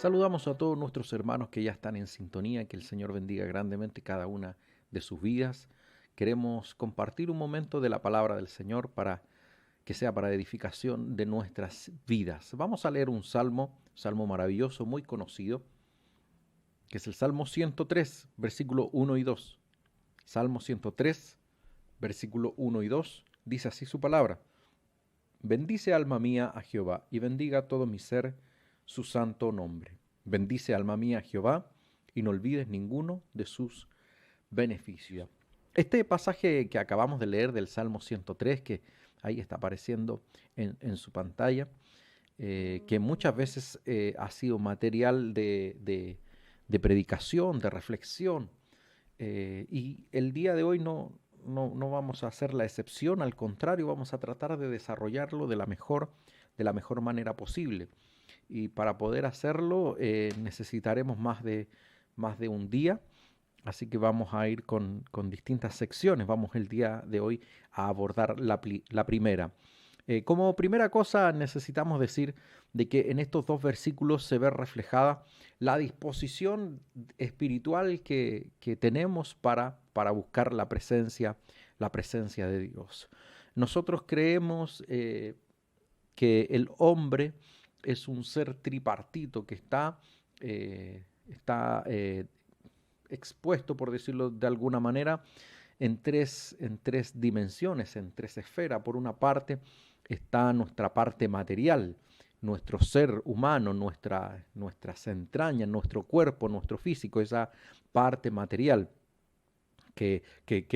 Saludamos a todos nuestros hermanos que ya están en sintonía, que el Señor bendiga grandemente cada una de sus vidas. Queremos compartir un momento de la palabra del Señor para que sea para edificación de nuestras vidas. Vamos a leer un salmo maravilloso, muy conocido, que es el Salmo 103, versículo 1 y 2. Salmo 103, versículo 1 y 2, dice así su palabra. Bendice alma mía a Jehová, y bendiga todo mi ser su santo nombre. Bendice alma mía a Jehová, y no olvides ninguno de sus beneficios. Este pasaje que acabamos de leer del Salmo 103, que ahí está apareciendo en su pantalla, que muchas veces ha sido material de predicación, de reflexión, y el día de hoy no vamos a hacer la excepción, al contrario, vamos a tratar de desarrollarlo de la mejor manera posible. Y para poder hacerlo necesitaremos más de un día, así que vamos a ir con distintas secciones. Vamos el día de hoy a abordar la primera. Como primera cosa necesitamos decir de que en estos dos versículos se ve reflejada la disposición espiritual que tenemos para buscar la presencia de Dios. Nosotros creemos que el hombre es un ser tripartito que está expuesto, por decirlo de alguna manera, en tres dimensiones, en tres esferas. Por una parte está nuestra parte material, nuestro ser humano, nuestras entrañas, nuestro cuerpo, nuestro físico, esa parte material que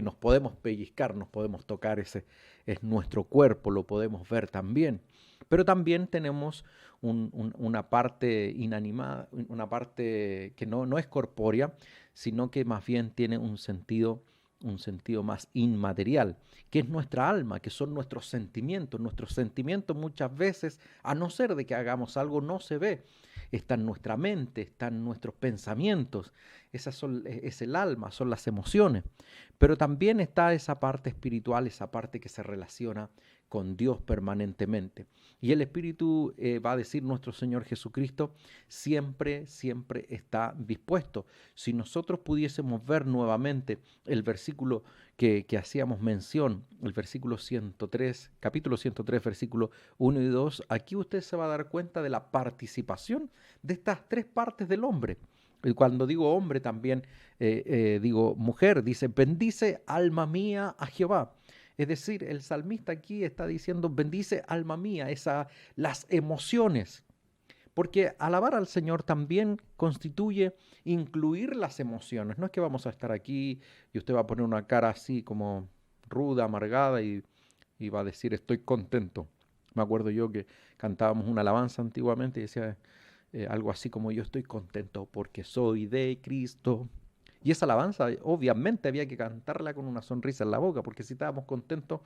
nos podemos pellizcar, nos podemos tocar, ese es nuestro cuerpo, lo podemos ver también. Pero también tenemos una parte inanimada, una parte que no es corpórea, sino que más bien tiene un sentido más inmaterial, que es nuestra alma, que son nuestros sentimientos. Nuestros sentimientos muchas veces, a no ser de que hagamos algo, no se ve. Está en nuestra mente, está en nuestros pensamientos. Es el alma, son las emociones. Pero también está esa parte espiritual, esa parte que se relaciona con Dios permanentemente. Y el Espíritu, va a decir nuestro Señor Jesucristo, siempre está dispuesto. Si nosotros pudiésemos ver nuevamente el versículo que hacíamos mención, el versículo 103, capítulo 103, versículo 1 y 2, aquí usted se va a dar cuenta de la participación de estas tres partes del hombre. Y cuando digo hombre también digo mujer, dice, bendice alma mía a Jehová. Es decir, el salmista aquí está diciendo, bendice alma mía, las emociones. Porque alabar al Señor también constituye incluir las emociones. No es que vamos a estar aquí y usted va a poner una cara así como ruda, amargada y va a decir estoy contento. Me acuerdo yo que cantábamos una alabanza antiguamente y decía algo así como yo estoy contento porque soy de Cristo. Y esa alabanza obviamente había que cantarla con una sonrisa en la boca, porque si estábamos contentos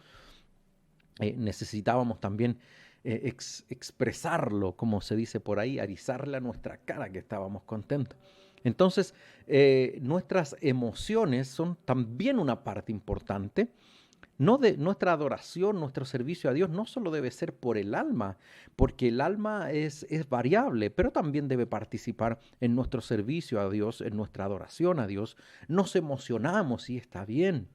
necesitábamos también expresarlo, como se dice por ahí, arizarle a nuestra cara que estábamos contentos. Entonces, nuestras emociones son también una parte importante. No de nuestra adoración, nuestro servicio a Dios no solo debe ser por el alma, porque el alma es variable, pero también debe participar en nuestro servicio a Dios, en nuestra adoración a Dios. Nos emocionamos y está bien.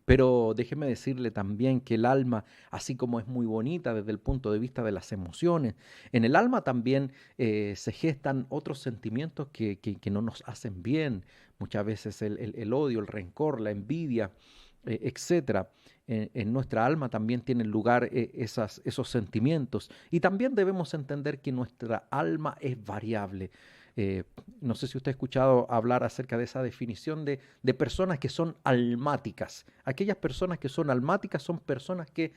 Pero déjeme decirle también que el alma, así como es muy bonita desde el punto de vista de las emociones, en el alma también se gestan otros sentimientos que no nos hacen bien. Muchas veces el odio, el rencor, la envidia, etcétera. En nuestra alma también tienen lugar esos sentimientos. Y también debemos entender que nuestra alma es variable. Eh, no sé si usted ha escuchado hablar acerca de esa definición de personas que son almáticas. Aquellas personas que son almáticas son personas que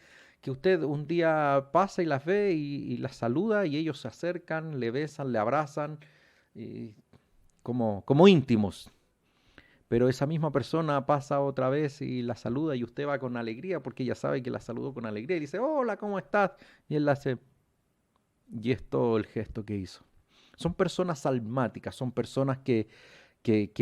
usted un día pasa y las ve y las saluda y ellos se acercan, le besan, le abrazan, y como íntimos. Pero esa misma persona pasa otra vez y la saluda y usted va con alegría porque ella sabe que la saludó con alegría y dice, hola, ¿cómo estás? Y él hace, y es todo el gesto que hizo. Son personas almáticas, son personas que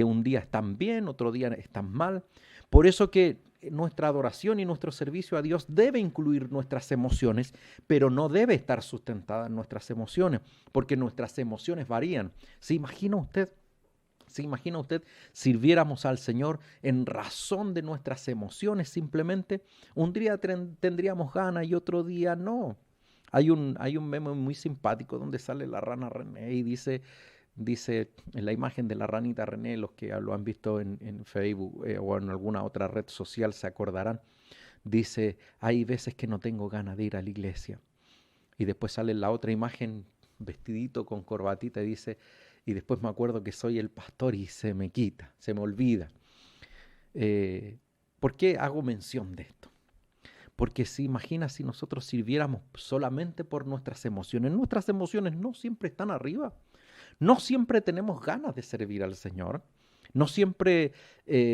un día están bien, otro día están mal. Por eso que nuestra adoración y nuestro servicio a Dios debe incluir nuestras emociones, pero no debe estar sustentada en nuestras emociones, porque nuestras emociones varían. ¿Se imagina usted? ¿Se imagina usted sirviéramos al Señor en razón de nuestras emociones simplemente? Un día tendríamos ganas y otro día no. Hay un meme muy simpático donde sale la rana René y dice en la imagen de la ranita René, los que lo han visto en Facebook o en alguna otra red social se acordarán, dice, hay veces que no tengo ganas de ir a la iglesia. Y después sale la otra imagen vestidito con corbatita y dice, y después me acuerdo que soy el pastor y se me quita, se me olvida. ¿Por qué hago mención de esto? Porque si imagina si nosotros sirviéramos solamente por nuestras emociones no siempre están arriba. No siempre tenemos ganas de servir al Señor. No siempre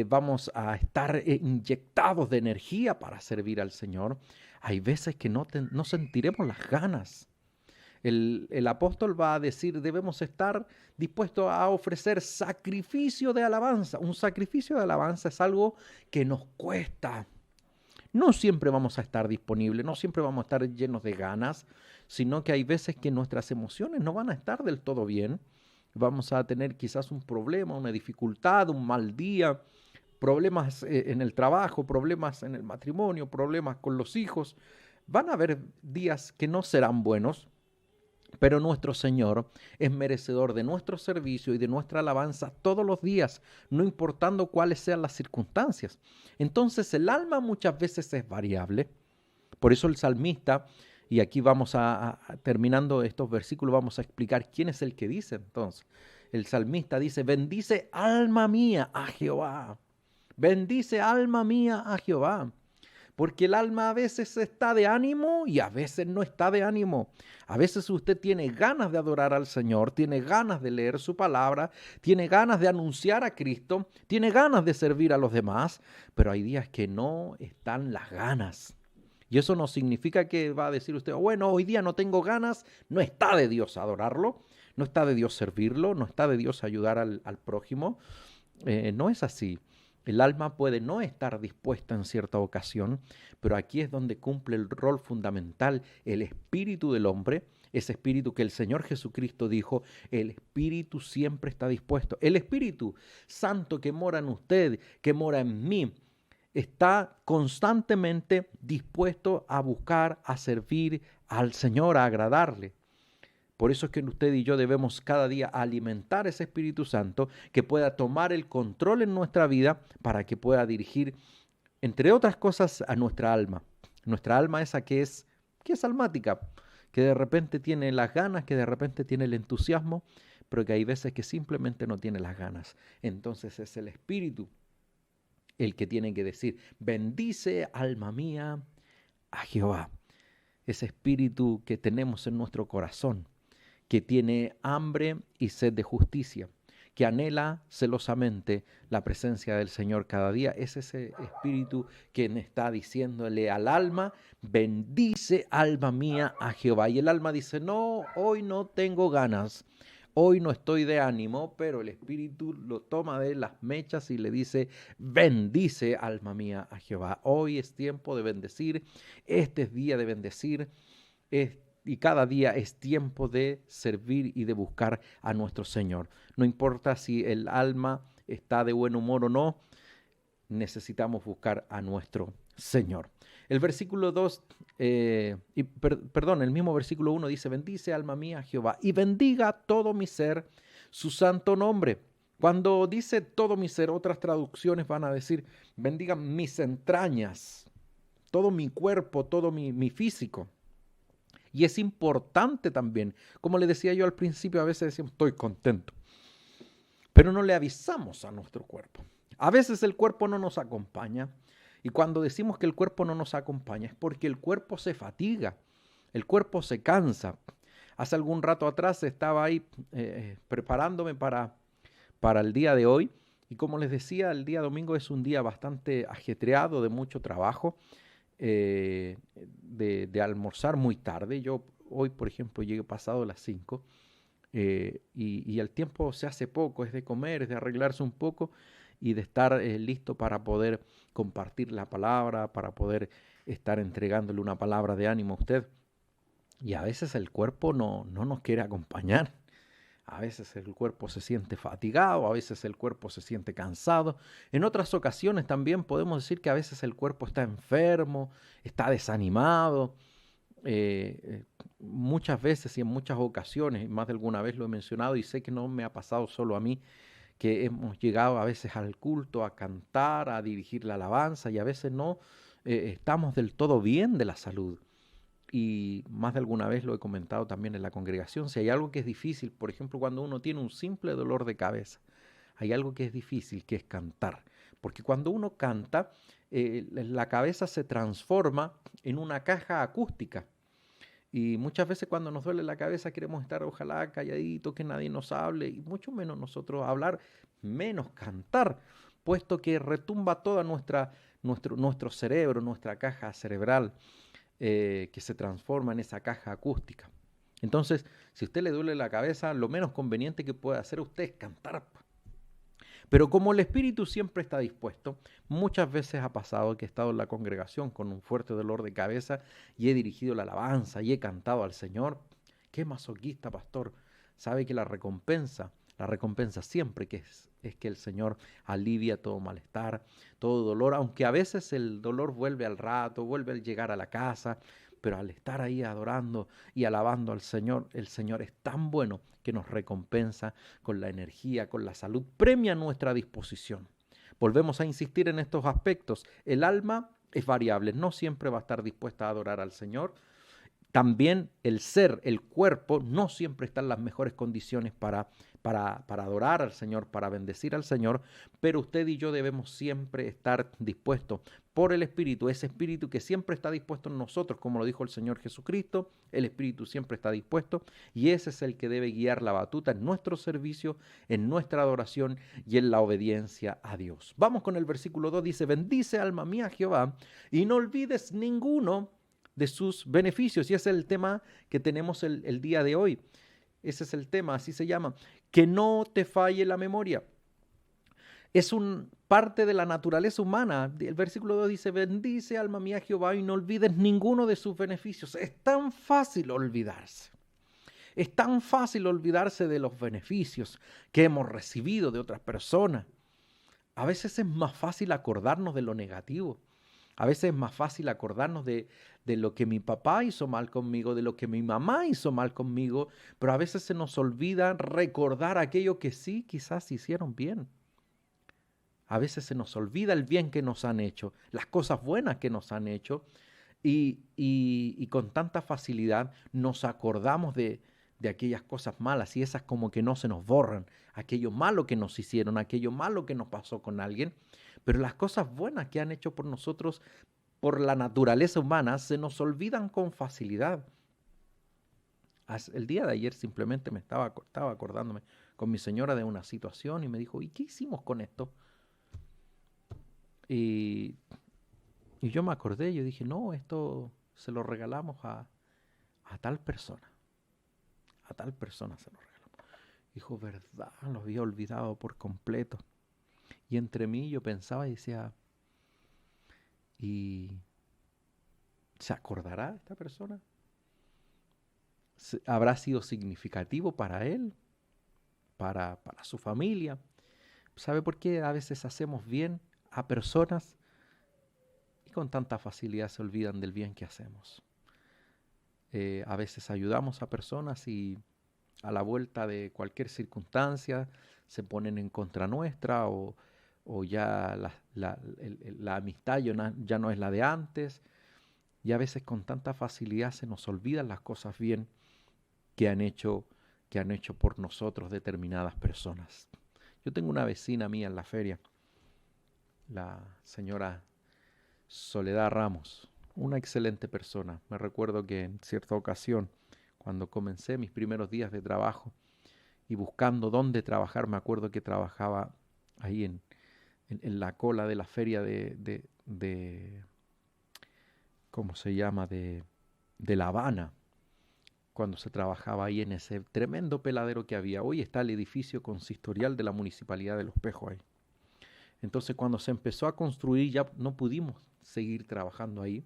vamos a estar inyectados de energía para servir al Señor. Hay veces que no sentiremos las ganas. El apóstol va a decir, debemos estar dispuestos a ofrecer sacrificio de alabanza. Un sacrificio de alabanza es algo que nos cuesta. No siempre vamos a estar disponibles, no siempre vamos a estar llenos de ganas, sino que hay veces que nuestras emociones no van a estar del todo bien. Vamos a tener quizás un problema, una dificultad, un mal día, problemas en el trabajo, problemas en el matrimonio, problemas con los hijos. Van a haber días que no serán buenos, pero nuestro Señor es merecedor de nuestro servicio y de nuestra alabanza todos los días, no importando cuáles sean las circunstancias. Entonces el alma muchas veces es variable. Por eso el salmista, y aquí vamos terminando estos versículos, vamos a explicar quién es el que dice entonces. El salmista dice, bendice alma mía a Jehová. Bendice alma mía a Jehová. Porque el alma a veces está de ánimo y a veces no está de ánimo. A veces usted tiene ganas de adorar al Señor, tiene ganas de leer su palabra, tiene ganas de anunciar a Cristo, tiene ganas de servir a los demás, pero hay días que no están las ganas. Y eso no significa que va a decir usted, bueno, hoy día no tengo ganas, no está de Dios adorarlo, no está de Dios servirlo, no está de Dios ayudar al prójimo. No es así. El alma puede no estar dispuesta en cierta ocasión, pero aquí es donde cumple el rol fundamental el espíritu del hombre, ese espíritu que el Señor Jesucristo dijo, el espíritu siempre está dispuesto. El Espíritu Santo que mora en usted, que mora en mí, está constantemente dispuesto a buscar, a servir al Señor, a agradarle. Por eso es que usted y yo debemos cada día alimentar ese Espíritu Santo que pueda tomar el control en nuestra vida para que pueda dirigir, entre otras cosas, a nuestra alma. Nuestra alma esa que es almática, que de repente tiene las ganas, que de repente tiene el entusiasmo, pero que hay veces que simplemente no tiene las ganas. Entonces es el Espíritu el que tiene que decir, bendice alma mía a Jehová. Ese Espíritu que tenemos en nuestro corazón, que tiene hambre y sed de justicia, que anhela celosamente la presencia del Señor cada día. Es ese espíritu quien está diciéndole al alma, bendice alma mía a Jehová. Y el alma dice, no, hoy no tengo ganas, hoy no estoy de ánimo, pero el espíritu lo toma de las mechas y le dice, bendice alma mía a Jehová. Hoy es tiempo de bendecir, este es día de bendecir, y cada día es tiempo de servir y de buscar a nuestro Señor. No importa si el alma está de buen humor o no, necesitamos buscar a nuestro Señor. El versículo 2, el mismo versículo 1 dice, bendice alma mía a Jehová y bendiga todo mi ser su santo nombre. Cuando dice todo mi ser, otras traducciones van a decir, bendiga mis entrañas, todo mi cuerpo, todo mi físico. Y es importante también, como le decía yo al principio, a veces decimos, estoy contento, pero no le avisamos a nuestro cuerpo. A veces el cuerpo no nos acompaña, y cuando decimos que el cuerpo no nos acompaña es porque el cuerpo se fatiga, el cuerpo se cansa. Hace algún rato atrás estaba ahí preparándome para el día de hoy, y como les decía, el día domingo es un día bastante ajetreado, de mucho trabajo, de almorzar muy tarde. Yo hoy, por ejemplo, llegué pasado las 5 y el tiempo se hace poco, es de comer, es de arreglarse un poco y de estar listo para poder compartir la palabra, para poder estar entregándole una palabra de ánimo a usted. Y a veces el cuerpo no nos quiere acompañar. A veces el cuerpo se siente fatigado, a veces el cuerpo se siente cansado. En otras ocasiones también podemos decir que a veces el cuerpo está enfermo, está desanimado. Muchas veces y en muchas ocasiones, más de alguna vez lo he mencionado y sé que no me ha pasado solo a mí, que hemos llegado a veces al culto, a cantar, a dirigir la alabanza y a veces no estamos del todo bien de la salud. Y más de alguna vez lo he comentado también en la congregación, si hay algo que es difícil, por ejemplo, cuando uno tiene un simple dolor de cabeza, hay algo que es difícil, que es cantar. Porque cuando uno canta, la cabeza se transforma en una caja acústica. Y muchas veces cuando nos duele la cabeza queremos estar ojalá calladitos, que nadie nos hable, y mucho menos nosotros hablar, menos cantar, puesto que retumba toda nuestro cerebro, nuestra caja cerebral, que se transforma en esa caja acústica. Entonces, si a usted le duele la cabeza, lo menos conveniente que puede hacer usted es cantar. Pero como el espíritu siempre está dispuesto, muchas veces ha pasado que he estado en la congregación con un fuerte dolor de cabeza y he dirigido la alabanza y he cantado al Señor. Qué masoquista, pastor. Sabe que la recompensa siempre que es que el Señor alivia todo malestar, todo dolor, aunque a veces el dolor vuelve al rato, vuelve al llegar a la casa, pero al estar ahí adorando y alabando al Señor, el Señor es tan bueno que nos recompensa con la energía, con la salud, premia nuestra disposición. Volvemos a insistir en estos aspectos. El alma es variable, no siempre va a estar dispuesta a adorar al Señor. También el ser, el cuerpo, no siempre está en las mejores condiciones para adorar al Señor, para bendecir al Señor, pero usted y yo debemos siempre estar dispuestos por el Espíritu, ese Espíritu que siempre está dispuesto en nosotros, como lo dijo el Señor Jesucristo, el Espíritu siempre está dispuesto y ese es el que debe guiar la batuta en nuestro servicio, en nuestra adoración y en la obediencia a Dios. Vamos con el versículo 2, dice, bendice alma mía Jehová y no olvides ninguno de sus beneficios. Y ese es el tema que tenemos el día de hoy. Ese es el tema, así se llama. Que no te falle la memoria. Es parte de la naturaleza humana. El versículo 2 dice, bendice alma mía Jehová y no olvides ninguno de sus beneficios. Es tan fácil olvidarse. Es tan fácil olvidarse de los beneficios que hemos recibido de otras personas. A veces es más fácil acordarnos de lo negativo. A veces es más fácil acordarnos de lo que mi papá hizo mal conmigo, de lo que mi mamá hizo mal conmigo, pero a veces se nos olvida recordar aquello que sí quizás hicieron bien. A veces se nos olvida el bien que nos han hecho, las cosas buenas que nos han hecho y con tanta facilidad nos acordamos de aquellas cosas malas y esas como que no se nos borran, aquello malo que nos hicieron, aquello malo que nos pasó con alguien, pero las cosas buenas que han hecho por nosotros, por la naturaleza humana, se nos olvidan con facilidad. El día de ayer simplemente estaba acordándome con mi señora de una situación y me dijo, ¿y qué hicimos con esto? Y yo me acordé, yo dije, no, esto se lo regalamos a tal persona. A tal persona se lo regalamos. Dijo, verdad, lo había olvidado por completo. Y entre mí yo pensaba y decía, ¿y se acordará esta persona? ¿Habrá sido significativo para él? ¿Para su familia? ¿Sabe por qué a veces hacemos bien a personas y con tanta facilidad se olvidan del bien que hacemos? A veces ayudamos a personas y a la vuelta de cualquier circunstancia se ponen en contra nuestra o ya la amistad ya no es la de antes y a veces con tanta facilidad se nos olvidan las cosas bien que han hecho por nosotros determinadas personas. Yo tengo una vecina mía en la feria, la señora Soledad Ramos, una excelente persona. Me recuerdo que en cierta ocasión, cuando comencé mis primeros días de trabajo y buscando dónde trabajar, me acuerdo que trabajaba ahí en la cola de la feria de ¿cómo se llama? De La Habana, cuando se trabajaba ahí en ese tremendo peladero que había. Hoy está el edificio consistorial de la Municipalidad de Los Pejos ahí. Entonces cuando se empezó a construir ya no pudimos seguir trabajando ahí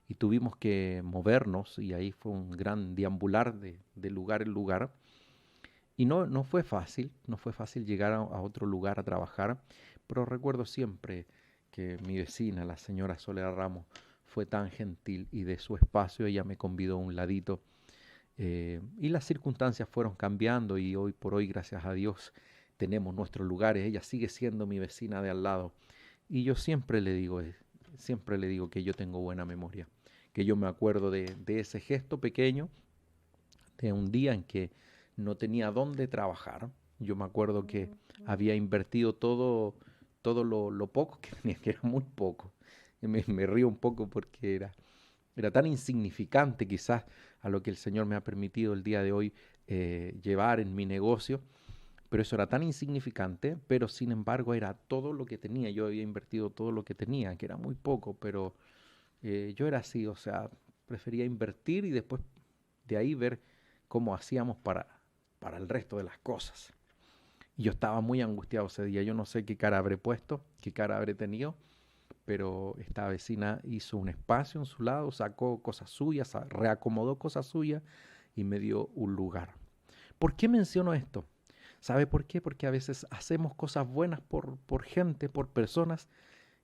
y tuvimos que movernos y ahí fue un gran deambular de lugar en lugar. Y no fue fácil, no fue fácil llegar a otro lugar a trabajar, pero recuerdo siempre que mi vecina, la señora Soledad Ramos, fue tan gentil y de su espacio ella me convidó a un ladito. Y las circunstancias fueron cambiando y hoy por hoy, gracias a Dios, tenemos nuestros lugares. Ella sigue siendo mi vecina de al lado. Y yo siempre le digo que yo tengo buena memoria, que yo me acuerdo de ese gesto pequeño, de un día en que no tenía dónde trabajar. Yo me acuerdo que había invertido todo lo poco que tenía, que era muy poco. Y me río un poco porque era tan insignificante quizás a lo que el Señor me ha permitido el día de hoy llevar en mi negocio, pero eso era tan insignificante, pero sin embargo era todo lo que tenía. Yo había invertido todo lo que tenía, que era muy poco, pero yo era así, o sea, prefería invertir y después de ahí ver cómo hacíamos para el resto de las cosas. Y yo estaba muy angustiado ese día, yo no sé qué cara habré puesto, qué cara habré tenido, pero esta vecina hizo un espacio en su lado, sacó cosas suyas, reacomodó cosas suyas y me dio un lugar. ¿Por qué menciono esto? ¿Sabe por qué? Porque a veces hacemos cosas buenas por gente, por personas,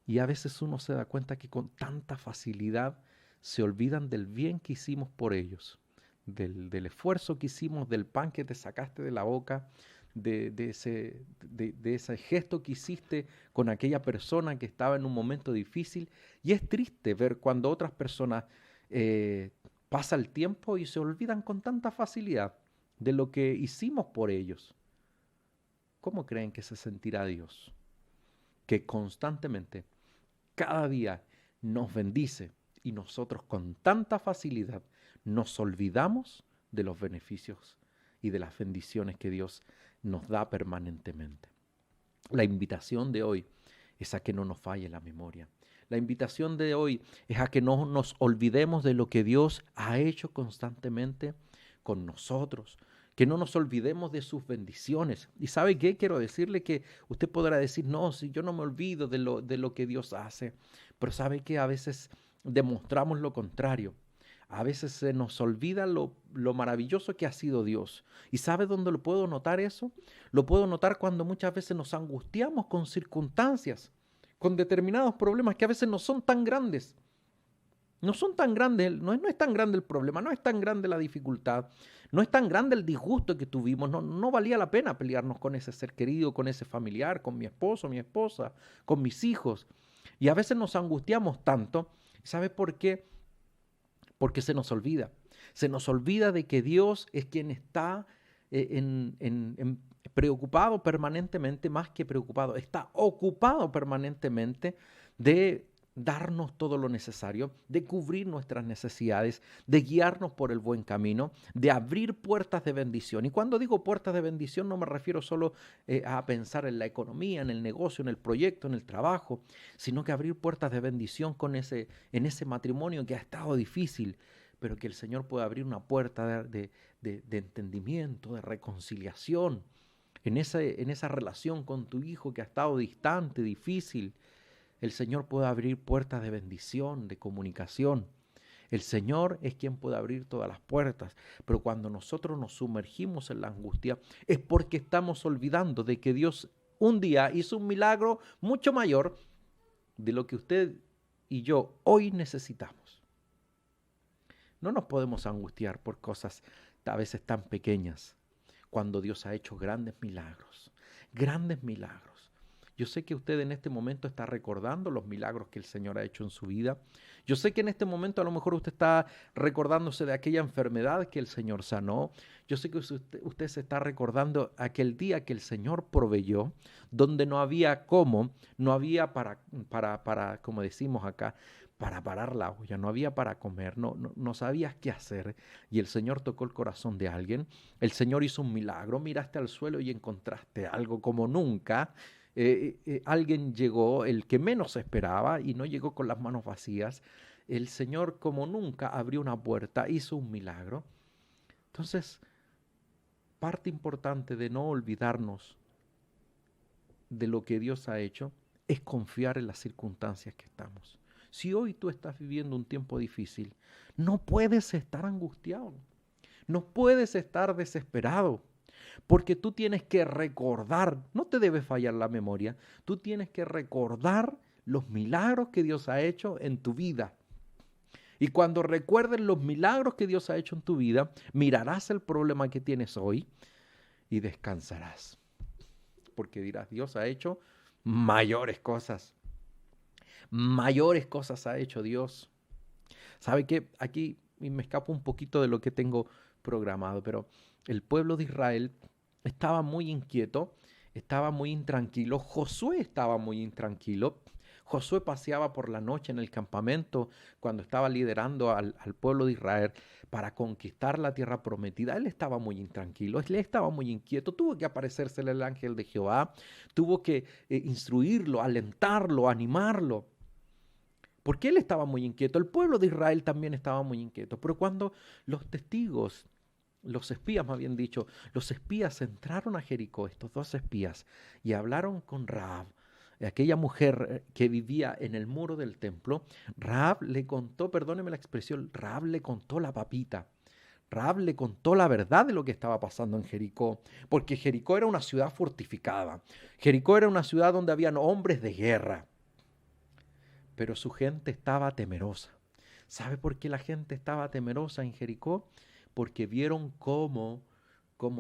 y a veces uno se da cuenta que con tanta facilidad se olvidan del bien que hicimos por ellos, del esfuerzo que hicimos, del pan que te sacaste de la boca, de ese gesto que hiciste con aquella persona que estaba en un momento difícil. Y es triste ver cuando otras personas pasa el tiempo y se olvidan con tanta facilidad de lo que hicimos por ellos. ¿Cómo creen que se sentirá Dios? Que constantemente, cada día, nos bendice y nosotros con tanta facilidad nos olvidamos de los beneficios y de las bendiciones que Dios nos da permanentemente. La invitación de hoy es a que no nos falle la memoria. La invitación de hoy es a que no nos olvidemos de lo que Dios ha hecho constantemente con nosotros, que no nos olvidemos de sus bendiciones. ¿Y sabe qué? Quiero decirle que usted podrá decir, no, si yo no me olvido de lo que Dios hace, pero sabe que a veces demostramos lo contrario. A veces se nos olvida lo maravilloso que ha sido Dios. ¿Y sabe dónde lo puedo notar eso? Lo puedo notar cuando muchas veces nos angustiamos con circunstancias, con determinados problemas que a veces no son tan grandes. No son tan grandes, no es tan grande el problema, no es tan grande la dificultad, no es tan grande el disgusto que tuvimos, no valía la pena pelearnos con ese ser querido, con ese familiar, con mi esposo, mi esposa, con mis hijos. Y a veces nos angustiamos tanto, ¿sabe por qué? Porque se nos olvida de que Dios es quien está preocupado permanentemente, más que preocupado, está ocupado permanentemente de darnos todo lo necesario, de cubrir nuestras necesidades, de guiarnos por el buen camino, de abrir puertas de bendición. Y cuando digo puertas de bendición no me refiero solo a pensar en la economía, en el negocio, en el proyecto, en el trabajo, sino que abrir puertas de bendición en ese matrimonio que ha estado difícil, pero que el Señor pueda abrir una puerta de entendimiento, de reconciliación, en esa relación con tu hijo que ha estado distante, difícil. El Señor puede abrir puertas de bendición, de comunicación. El Señor es quien puede abrir todas las puertas, pero cuando nosotros nos sumergimos en la angustia es porque estamos olvidando de que Dios un día hizo un milagro mucho mayor de lo que usted y yo hoy necesitamos. No nos podemos angustiar por cosas a veces tan pequeñas, cuando Dios ha hecho grandes milagros, grandes milagros. Yo sé que usted en este momento está recordando los milagros que el Señor ha hecho en su vida. Yo sé que en este momento a lo mejor usted está recordándose de aquella enfermedad que el Señor sanó. Yo sé que usted se está recordando aquel día que el Señor proveyó, donde no había cómo, no había como decimos acá, para parar la olla, no había para comer, no sabías qué hacer y el Señor tocó el corazón de alguien, el Señor hizo un milagro, miraste al suelo y encontraste algo como nunca, alguien llegó, el que menos esperaba y no llegó con las manos vacías, el Señor como nunca abrió una puerta, hizo un milagro. Entonces, parte importante de no olvidarnos de lo que Dios ha hecho es confiar en las circunstancias que estamos. Si hoy tú estás viviendo un tiempo difícil, no puedes estar angustiado, no puedes estar desesperado, porque tú tienes que recordar, no te debe fallar la memoria, tú tienes que recordar los milagros que Dios ha hecho en tu vida. Y cuando recuerdes los milagros que Dios ha hecho en tu vida, mirarás el problema que tienes hoy y descansarás. Porque dirás, Dios ha hecho mayores cosas. Mayores cosas ha hecho Dios. ¿Sabe qué? Aquí me escapo un poquito de lo que tengo programado, pero el pueblo de Israel estaba muy inquieto, estaba muy intranquilo. Josué estaba muy intranquilo. Josué paseaba por la noche en el campamento cuando estaba liderando al pueblo de Israel para conquistar la tierra prometida. Él estaba muy intranquilo, él estaba muy inquieto. Tuvo que aparecérsele el ángel de Jehová, tuvo que instruirlo, alentarlo, animarlo. Porque él estaba muy inquieto, el pueblo de Israel también estaba muy inquieto. Pero cuando los testigos, los espías más bien dicho, los espías entraron a Jericó, estos dos espías, y hablaron con Rahab, aquella mujer que vivía en el muro del templo, Rahab le contó, perdóneme la expresión, Rahab le contó la papita. Rahab le contó la verdad de lo que estaba pasando en Jericó, porque Jericó era una ciudad fortificada. Jericó era una ciudad donde habían hombres de guerra, pero su gente estaba temerosa. ¿Sabe por qué la gente estaba temerosa en Jericó? Porque vieron cómo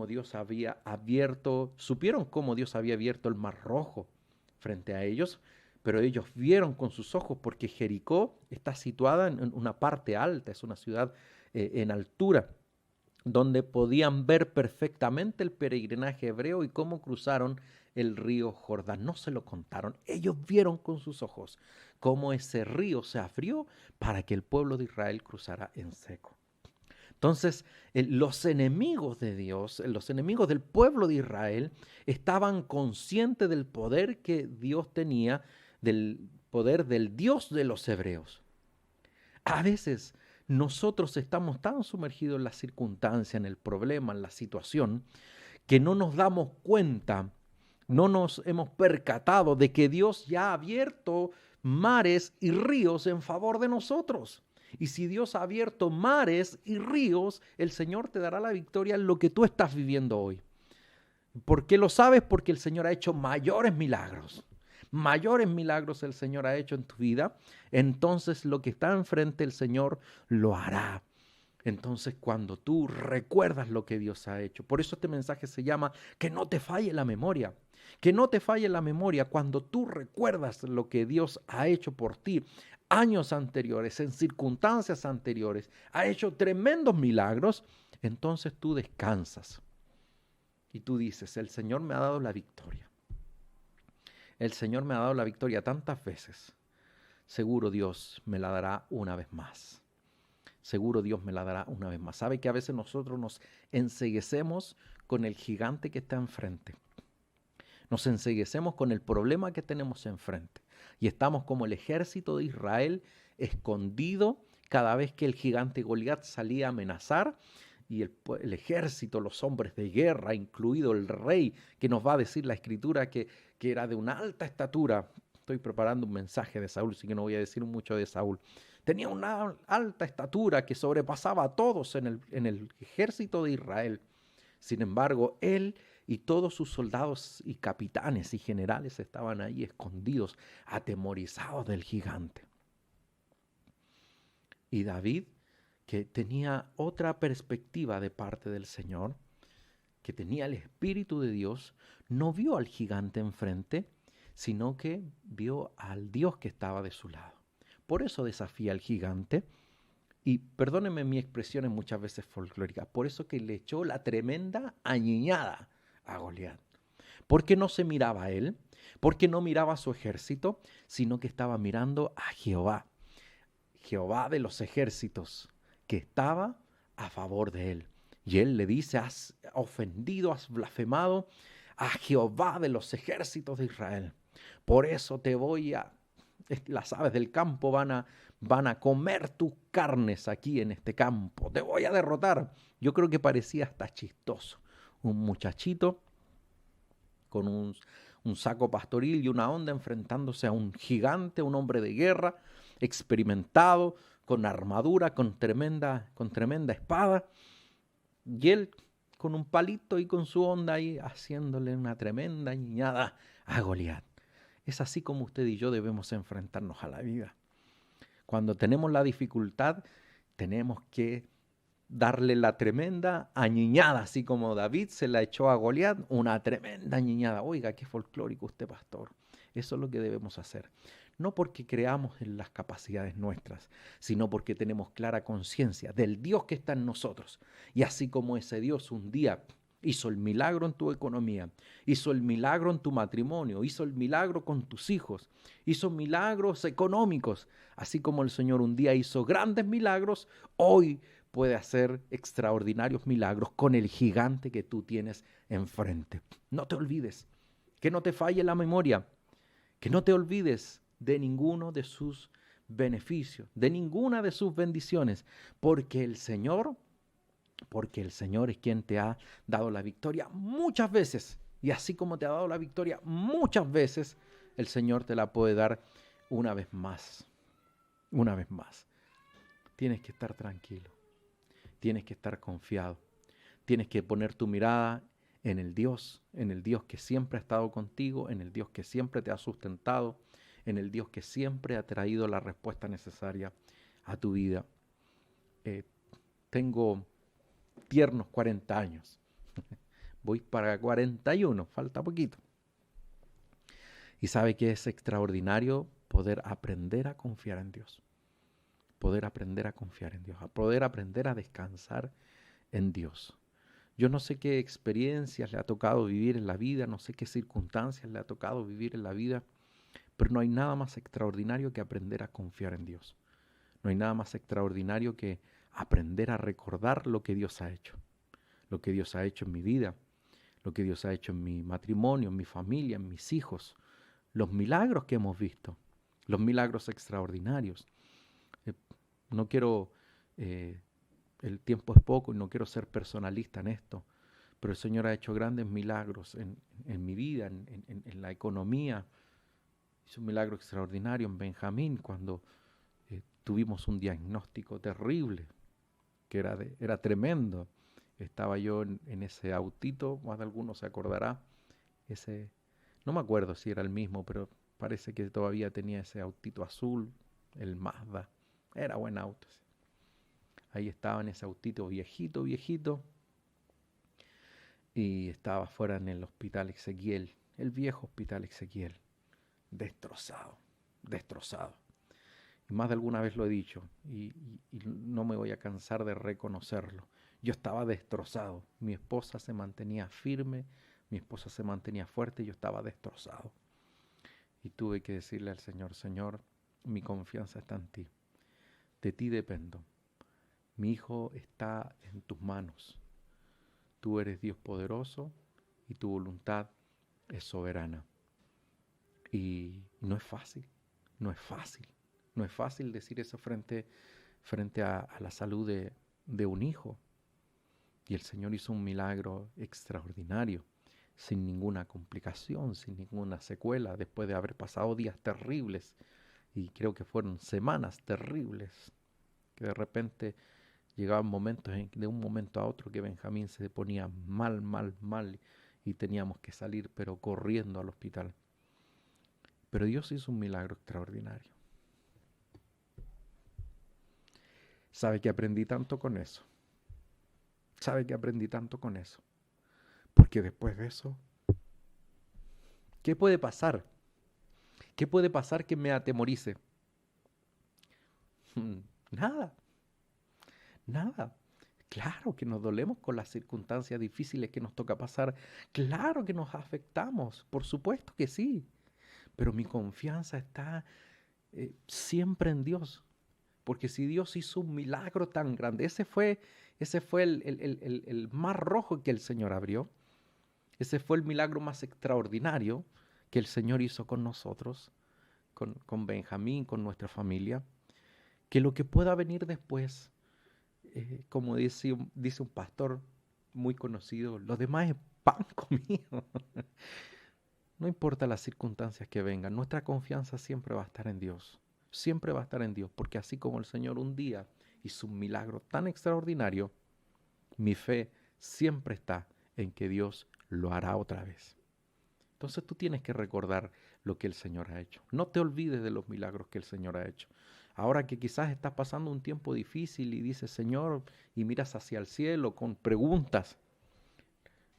Dios había abierto, supieron cómo Dios había abierto el Mar Rojo frente a ellos, pero ellos vieron con sus ojos porque Jericó está situada en una parte alta, es una ciudad en altura, donde podían ver perfectamente el peregrinaje hebreo y cómo cruzaron el río Jordán. No se lo contaron, ellos vieron con sus ojos cómo ese río se abrió para que el pueblo de Israel cruzara en seco. Entonces, los enemigos de Dios, los enemigos del pueblo de Israel, estaban conscientes del poder que Dios tenía, del poder del Dios de los hebreos. A veces nosotros estamos tan sumergidos en la circunstancia, en el problema, en la situación, que no nos damos cuenta, no nos hemos percatado de que Dios ya ha abierto mares y ríos en favor de nosotros. Y si Dios ha abierto mares y ríos, el Señor te dará la victoria en lo que tú estás viviendo hoy. ¿Por qué lo sabes? Porque el Señor ha hecho mayores milagros. Mayores milagros el Señor ha hecho en tu vida. Entonces lo que está enfrente el Señor lo hará. Entonces cuando tú recuerdas lo que Dios ha hecho. Por eso este mensaje se llama que no te falle la memoria. Que no te falle la memoria cuando tú recuerdas lo que Dios ha hecho por ti. Años anteriores, en circunstancias anteriores, ha hecho tremendos milagros. Entonces tú descansas. Y tú dices, el Señor me ha dado la victoria. El Señor me ha dado la victoria tantas veces. Seguro Dios me la dará una vez más. Seguro Dios me la dará una vez más. ¿Sabe que a veces nosotros nos enceguecemos con el gigante que está enfrente? Nos enceguecemos con el problema que tenemos enfrente. Y estamos como el ejército de Israel escondido cada vez que el gigante Goliat salía a amenazar. Y el ejército, los hombres de guerra, incluido el rey, que nos va a decir la escritura que era de una alta estatura. Estoy preparando un mensaje de Saúl, así que no voy a decir mucho de Saúl. Tenía una alta estatura que sobrepasaba a todos en el ejército de Israel. Sin embargo, él y todos sus soldados y capitanes y generales estaban ahí escondidos, atemorizados del gigante. Y David, que tenía otra perspectiva de parte del Señor, que tenía el Espíritu de Dios, no vio al gigante enfrente, sino que vio al Dios que estaba de su lado. Por eso desafía al gigante, y perdónenme mi expresión es muchas veces folclórica, por eso que le echó la tremenda añiñada a Goliat. Porque no se miraba a él, porque no miraba a su ejército, sino que estaba mirando a Jehová, Jehová de los ejércitos, que estaba a favor de él. Y él le dice, has ofendido, has blasfemado a Jehová de los ejércitos de Israel. Por eso te voy a, las aves del campo van a comer tus carnes aquí en este campo. Te voy a derrotar. Yo creo que parecía hasta chistoso. Un muchachito con un saco pastoril y una onda enfrentándose a un gigante, un hombre de guerra, experimentado, con armadura, con tremenda espada, y él con un palito y con su onda ahí haciéndole una tremenda ñiñada a Goliat. Es así como usted y yo debemos enfrentarnos a la vida. Cuando tenemos la dificultad, tenemos que darle la tremenda añiñada, así como David se la echó a Goliat, una tremenda añiñada. Oiga, qué folclórico usted, pastor. Eso es lo que debemos hacer. No porque creamos en las capacidades nuestras, sino porque tenemos clara conciencia del Dios que está en nosotros. Y así como ese Dios un día hizo el milagro en tu economía, hizo el milagro en tu matrimonio, hizo el milagro con tus hijos, hizo milagros económicos, así como el Señor un día hizo grandes milagros, hoy puede hacer extraordinarios milagros con el gigante que tú tienes enfrente. No te olvides, que no te falle la memoria, que no te olvides de ninguno de sus beneficios, de ninguna de sus bendiciones, porque el Señor es quien te ha dado la victoria muchas veces. Y así como te ha dado la victoria muchas veces, el Señor te la puede dar una vez más. Una vez más. Tienes que estar tranquilo. Tienes que estar confiado. Tienes que poner tu mirada en el Dios que siempre ha estado contigo, en el Dios que siempre te ha sustentado, en el Dios que siempre ha traído la respuesta necesaria a tu vida. Tengo tiernos 40 años. Voy para 41, falta poquito. Y sabe que es extraordinario poder aprender a confiar en Dios. Poder aprender a confiar en Dios, a poder aprender a descansar en Dios. Yo no sé qué experiencias le ha tocado vivir en la vida, no sé qué circunstancias le ha tocado vivir en la vida, pero no hay nada más extraordinario que aprender a confiar en Dios. No hay nada más extraordinario que aprender a recordar lo que Dios ha hecho. Lo que Dios ha hecho en mi vida, lo que Dios ha hecho en mi matrimonio, en mi familia, en mis hijos, los milagros que hemos visto, los milagros extraordinarios. No quiero, el tiempo es poco y no quiero ser personalista en esto, pero el Señor ha hecho grandes milagros en mi vida, en la economía. Hizo un milagro extraordinario en Benjamín cuando tuvimos un diagnóstico terrible, que era tremendo. Estaba yo en ese autito, más de alguno se acordará, no me acuerdo si era el mismo, pero parece que todavía tenía ese autito azul, el Mazda, era buen auto. Ahí estaba en ese autito viejito, y estaba fuera en el hospital Ezequiel, el viejo hospital Ezequiel, destrozado. Y más de alguna vez lo he dicho, y no me voy a cansar de reconocerlo. Yo estaba destrozado. Mi esposa se mantenía firme, mi esposa se mantenía fuerte, y yo estaba destrozado. Y tuve que decirle al Señor, Señor, mi confianza está en ti. De ti dependo. Mi hijo está en tus manos. Tú eres Dios poderoso y tu voluntad es soberana. Y no es fácil, no es fácil. No es fácil decir eso frente a la salud de un hijo. Y el Señor hizo un milagro extraordinario, sin ninguna complicación, sin ninguna secuela, después de haber pasado días terribles, y creo que fueron semanas terribles, que de repente llegaban momentos de un momento a otro que Benjamín se ponía mal, y teníamos que salir pero corriendo al hospital. Pero Dios hizo un milagro extraordinario. ¿Sabe que aprendí tanto con eso? ¿Sabe que aprendí tanto con eso? Porque después de eso, ¿qué puede pasar? ¿Qué puede pasar que me atemorice? Nada, nada. Claro que nos dolemos con las circunstancias difíciles que nos toca pasar. Claro que nos afectamos, por supuesto que sí. Pero mi confianza está siempre en Dios. Porque si Dios hizo un milagro tan grande, ese fue el mar rojo que el Señor abrió. Ese fue el milagro más extraordinario que el Señor hizo con nosotros, con Benjamín, con nuestra familia. Que lo que pueda venir después, como dice un pastor muy conocido, lo demás es pan comido. No importa las circunstancias que vengan, nuestra confianza siempre va a estar en Dios. Siempre va a estar en Dios, porque así como el Señor un día hizo un milagro tan extraordinario, mi fe siempre está en que Dios lo hará otra vez. Entonces tú tienes que recordar lo que el Señor ha hecho. No te olvides de los milagros que el Señor ha hecho. Ahora que quizás estás pasando un tiempo difícil y dices, Señor, y miras hacia el cielo con preguntas,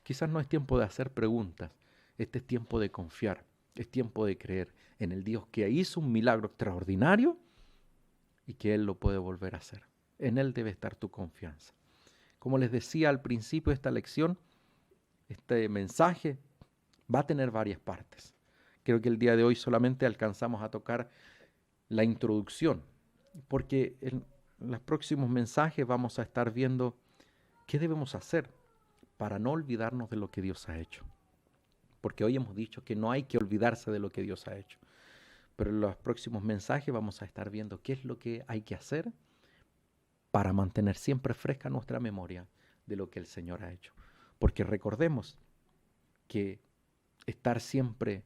quizás no es tiempo de hacer preguntas. Este es tiempo de confiar, es tiempo de creer en el Dios que hizo un milagro extraordinario y que Él lo puede volver a hacer. En Él debe estar tu confianza. Como les decía al principio de esta lección, este mensaje va a tener varias partes. Creo que el día de hoy solamente alcanzamos a tocar la introducción, porque en los próximos mensajes vamos a estar viendo qué debemos hacer para no olvidarnos de lo que Dios ha hecho. Porque hoy hemos dicho que no hay que olvidarse de lo que Dios ha hecho. Pero en los próximos mensajes vamos a estar viendo qué es lo que hay que hacer para mantener siempre fresca nuestra memoria de lo que el Señor ha hecho. Porque recordemos que estar siempre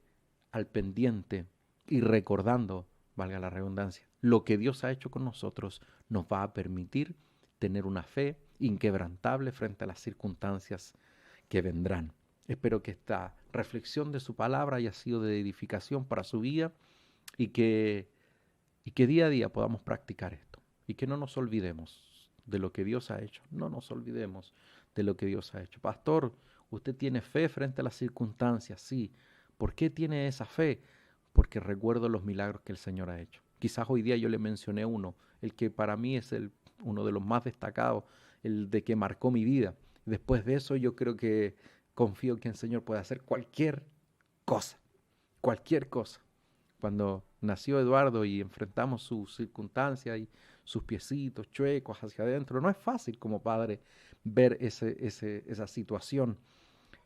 al pendiente y recordando, valga la redundancia, lo que Dios ha hecho con nosotros nos va a permitir tener una fe inquebrantable frente a las circunstancias que vendrán. Espero que esta reflexión de su palabra haya sido de edificación para su vida y que día a día podamos practicar esto y que no nos olvidemos de lo que Dios ha hecho. No nos olvidemos de lo que Dios ha hecho. Pastor, usted tiene fe frente a las circunstancias, sí. ¿Por qué tiene esa fe? Porque recuerdo los milagros que el Señor ha hecho. Quizás hoy día yo le mencioné uno, el que para mí es uno de los más destacados, el de que marcó mi vida. Después de eso yo creo que confío que el Señor puede hacer cosa, cualquier cosa. Cuando nació Eduardo y enfrentamos sus circunstancias y sus piecitos chuecos hacia adentro, no es fácil como padre ver esa situación,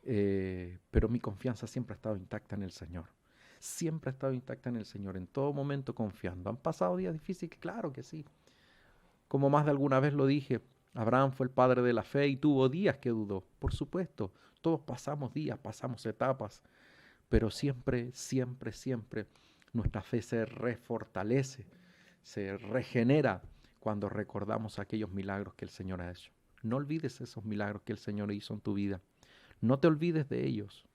pero mi confianza siempre ha estado intacta en el Señor. Siempre ha estado intacta en el Señor, en todo momento confiando. ¿Han pasado días difíciles? Claro que sí. Como más de alguna vez lo dije, Abraham fue el padre de la fe y tuvo días que dudó. Por supuesto, todos pasamos días, pasamos etapas, pero siempre, siempre, siempre nuestra fe se refortalece, se regenera cuando recordamos aquellos milagros que el Señor ha hecho. No olvides esos milagros que el Señor hizo en tu vida. No te olvides de ellos.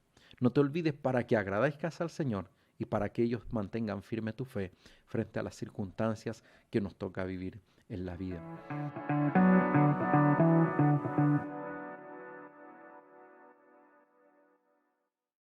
No te olvides para que agradezcas al Señor y para que ellos mantengan firme tu fe frente a las circunstancias que nos toca vivir en la vida.